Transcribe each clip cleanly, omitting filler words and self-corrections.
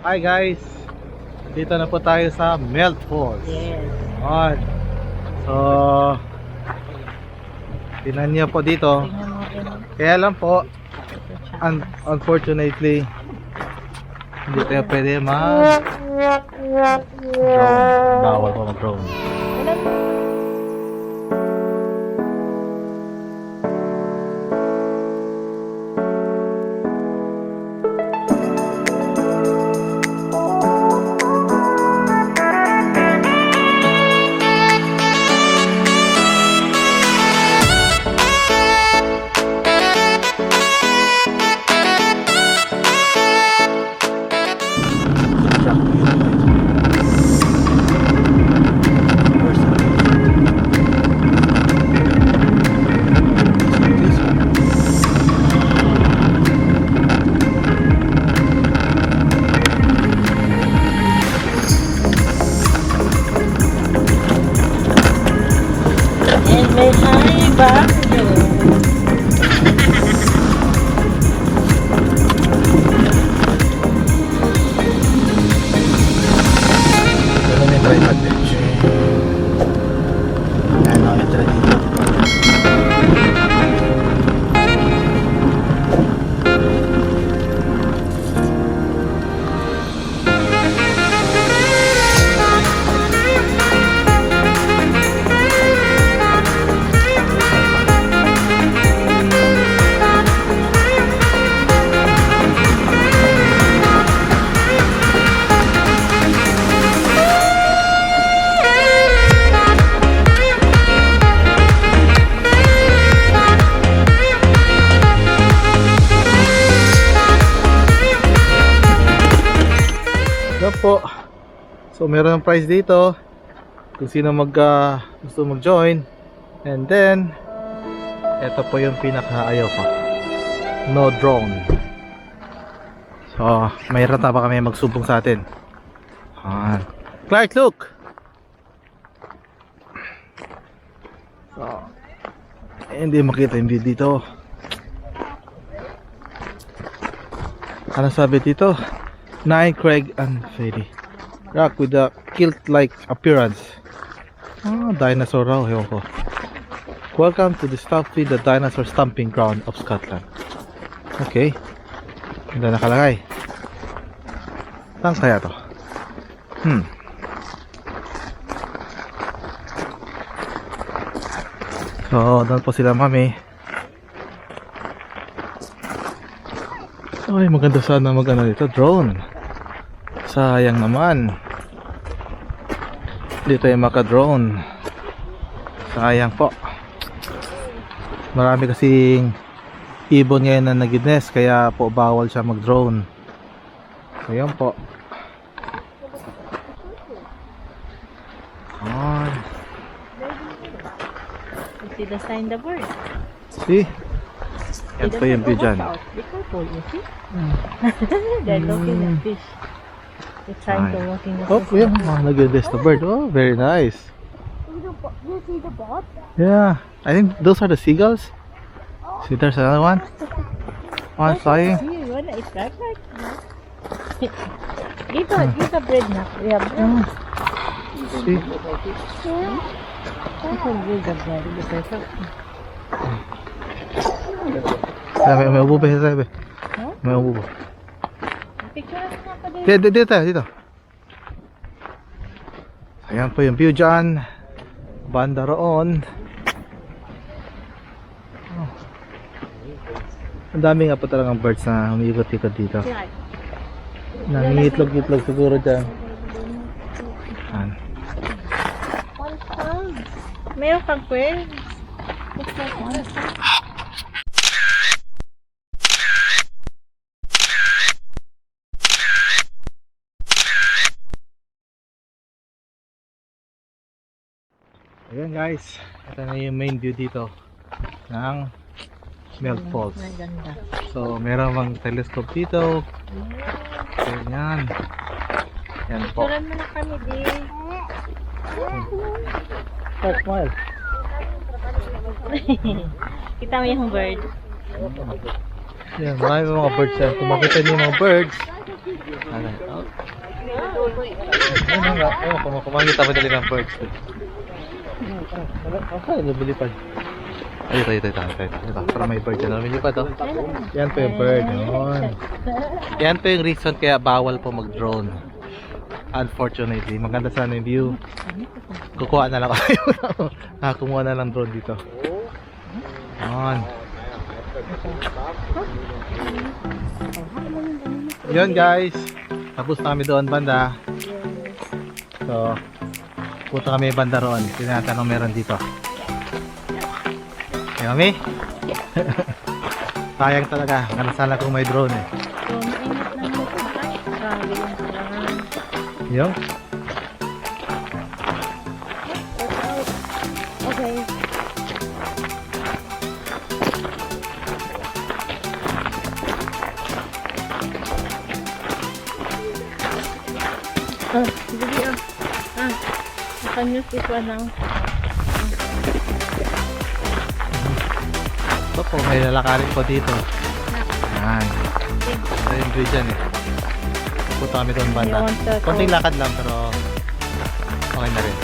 Hi guys, dito na po tayo sa Lealt Falls. Yes. On. So, tinan niyo po dito. Tingnan mo rin. Kaya lang po, unfortunately, hindi tayo pwede mag-drone. Bawal po mag-drone. May high value. Ito na yung private beach. Ano, ito na dito. Po. So meron ng prize dito kung sino gusto mag-join, and then ito po yung pinaka-ayaw ko, no drone. So mayroon na ba kami magsumbong sa atin. Clark, look. So hindi makita yung view dito. Ano sabi dito? Nine Craig and Fairy rock with a kilt-like appearance. Dinosaur raw, ewan ko. Welcome to the Staffin, the dinosaur stomping ground of Scotland. Okay, hindi nakalagay. Saan kaya to? So doon po sila mami. Ay, maganda sana mag-ano dito, drone. Sayang naman. Hindi tayo maka-drone. Sayang po. Marami kasing ibon ngayon na nag-nest, kaya po bawal siya mag-drone. So yun po. You see the sign, the bird. See? Yan po yung view dyan. Be careful, you see? They're looking at fish. They're trying to walk in the Oh, fish. yeah. Nag-nest the bird. Oh, very nice. You see the boat? Yeah. I think those are the seagulls. See, there's another one. One flying. See, you wanna eat that? Give a bread now. We have bread. See? You can give the bread. May ubo ba? May ubo ba? Picture na pa din. Dito. Ayan po yung view dyan. Banda roon. Ang dami nga po talagang birds na umiikot-ikot dito. Nangiitlog-itlog siguro dyan. Meron kang kwel. Ayan guys, ito na yung main view dito ng Lealt Falls. Maganda. So meron bang telescope dito. Ganyan. Yan po. Picturean mo na kami, di. Oh, smile. Kita mo yung bird. Yan, marami mga birds yan. Kung makita niyo yung mga birds, Ano? Oh. Ano nga? Oh, kumakita mo dali ng birds. Okay, lumilipad. Ay, ito. Para may bird yan. Lumilipad, oh. Yan po yung bird. Yan po yung reason kaya bawal po mag-drone. Unfortunately, maganda sana yung view. Kukuha na lang kayo. Kumuha na lang drone dito. Yan. Yun guys. Tapos kami doon banda. So, punta kami banda roon. Tinatanong meron dito. Kami? Sayang talaga. Maganda sana kung may drone eh. So, maingat lang mo ito. Grabe yung kailangan. Yung? Okay. Sige. You can use this one now. Ito po, may lalakarin po dito. Yan. Ito yung view dyan eh. Punta kami doon banda. Konting lakad lang pero okay na rin.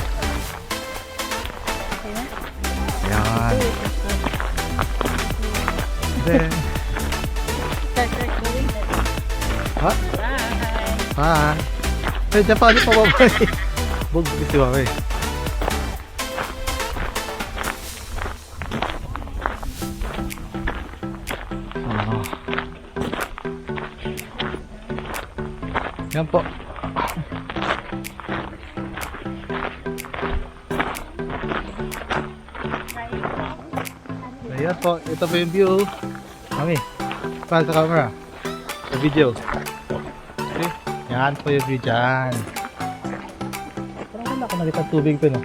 Yan. Then, ha? Bye. Hey, dyan pa, di pa babay. Bug, si babay. Yan po. Ayan po, ito po yung view. Mami, pa sa camera. Sa video. Okay. Yan po yung view dyan. Parang wala ko nakita tubig ko no.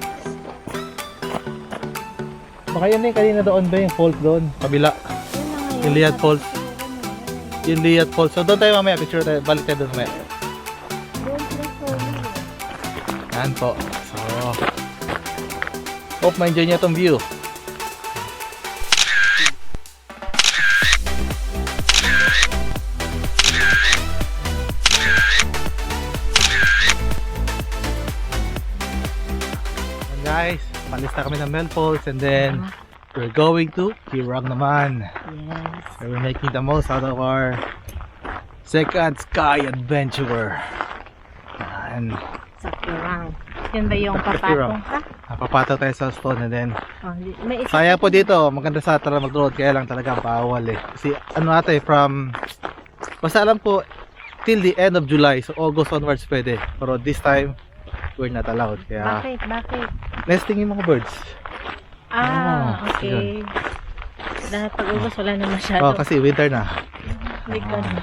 Baka yun eh, kanina doon ba yung falls doon? Kabila. Yung Lealt Falls. Yung Lealt Falls. So doon tayo mamaya, picture tayo. Balik tayo doon mamaya. Yan po. So, hope ma-enjoy nyo itong view. And guys, palista kami ng Lealt Falls and then we're going to Kilt Rock naman. Yes. So we're making the most out of our second Skye adventure. And Sakto lang. Yun ba yung papatong ka? papataw tayo sa stone and then Oh, may isa sayang po dito, maganda sa tara mag-road kaya lang talaga bawal eh. Kasi ano ata eh, from basta alam ko till the end of July, so August onwards pwede. Pero this time we're not allowed kaya Bakit? nesting yung mga birds. Okay. Dahil pag-ubos wala na masyado. Oh, kasi winter na. Hindi ko na.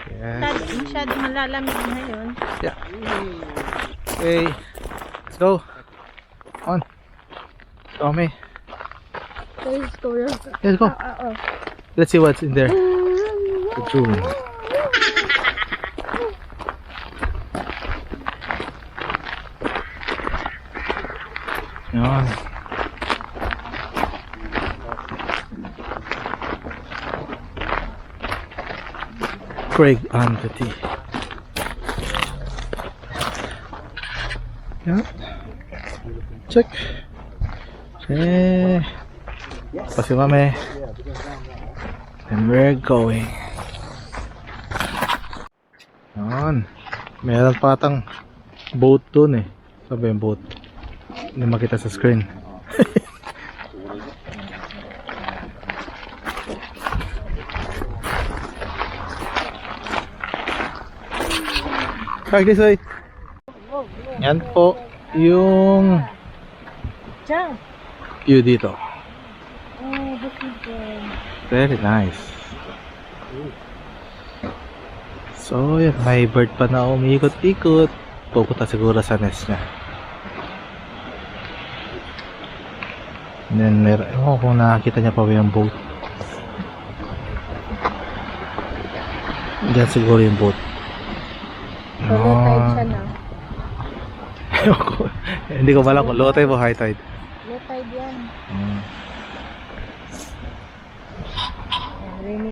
Yes. Masyado malalamig ngayon. Yeah. Okay. Let's go. On. Tommy. Let's go. Let's go. Let's see what's in there. The room. Yan. Craig and the tea. Yan. Check. Okay. Pasi mami. And we're going. Yan. Meron pa atang boat dun eh. Sabi yung boat. Hindi makita sa screen. Park this way. Yan po yung Diyan. view dito. Oh, this is good. Very nice. So yan, may bird pa na umiikot-ikot. Pupunta siguro sa nest niya. And then meron, kung nakakita niya pa ba yung boat. Diyan siguro yung boat. So, low tide siya na. Hindi ko malam kung low tide o high tide. Low tide yan. Rainy.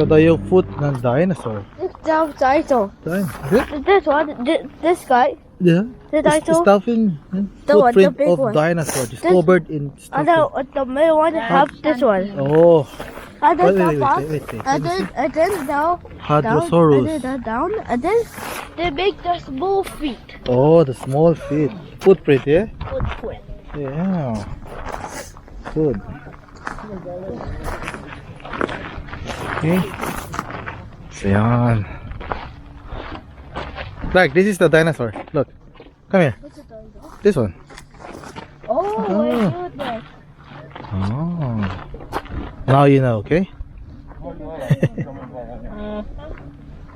daw yung foot ng dinosaur. This dinosaur. This one. This guy. Yeah. The dinosaur. Stuffing The one, the footprint big of one. dinosaur discovered in I stuffing. know the middle one have this one. Oh. And then Wait. that one. Let me see. And then down. Hadrosaurus. And then down. And then they make the small feet. Oh, the small feet. Footprint, yeah? Footprint. Yeah. Good. Okay. So, yan. Like, this is the dinosaur. Look. Come here. This one. Oh my goodness. Oh. Now you know, okay?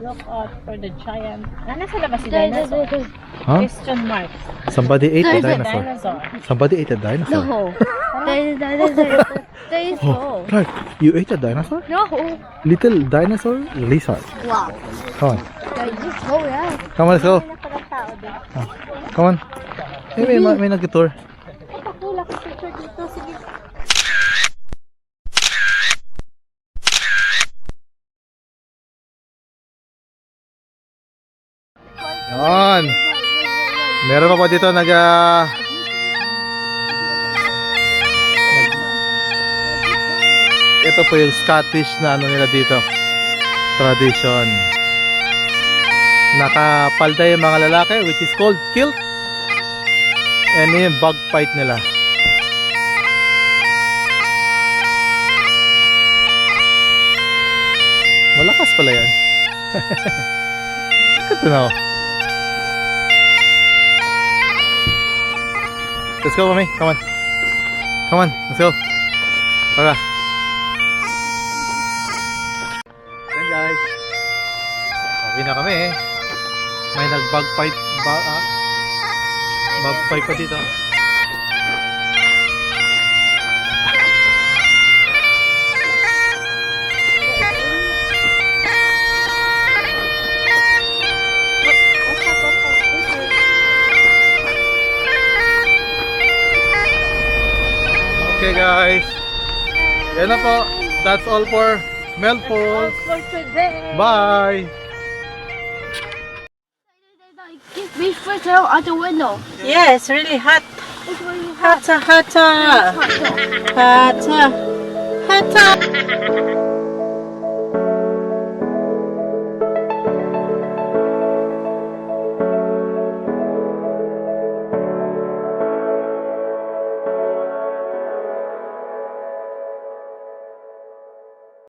Look out for the giant. Nasa labas si dinosaur? Huh? Question mark. Somebody ate a There's a dinosaur. Dinosaur. Somebody ate a dinosaur. No. There is Oh, no. Clark, you ate a dinosaur? No. Little dinosaur lizard. Wow. Come on. There is no, yeah. Come on, let's go. Nakalang tao din. Come on. Hey, may nag-tour. Pakula ko picture dito. Sige. Yan. Meron pa po dito ito po yung Scottish na ano nila dito. Tradition. Nakapalda yung mga lalaki which is called Kilkt. And yung bagpipe nila. Malakas pala yan. Ito na. Let's go, mommy. Come on. Come on. Let's go. Tara. Yan, guys. Sabi na kami eh. May nag-bagpipe bagpipe pa dito. Okay guys, yan na po. That's all for Lealt Falls. For today. Bye! Give me first out the window. Yes, really hot. It's really hot. Hot. Hot. Hot. Hot.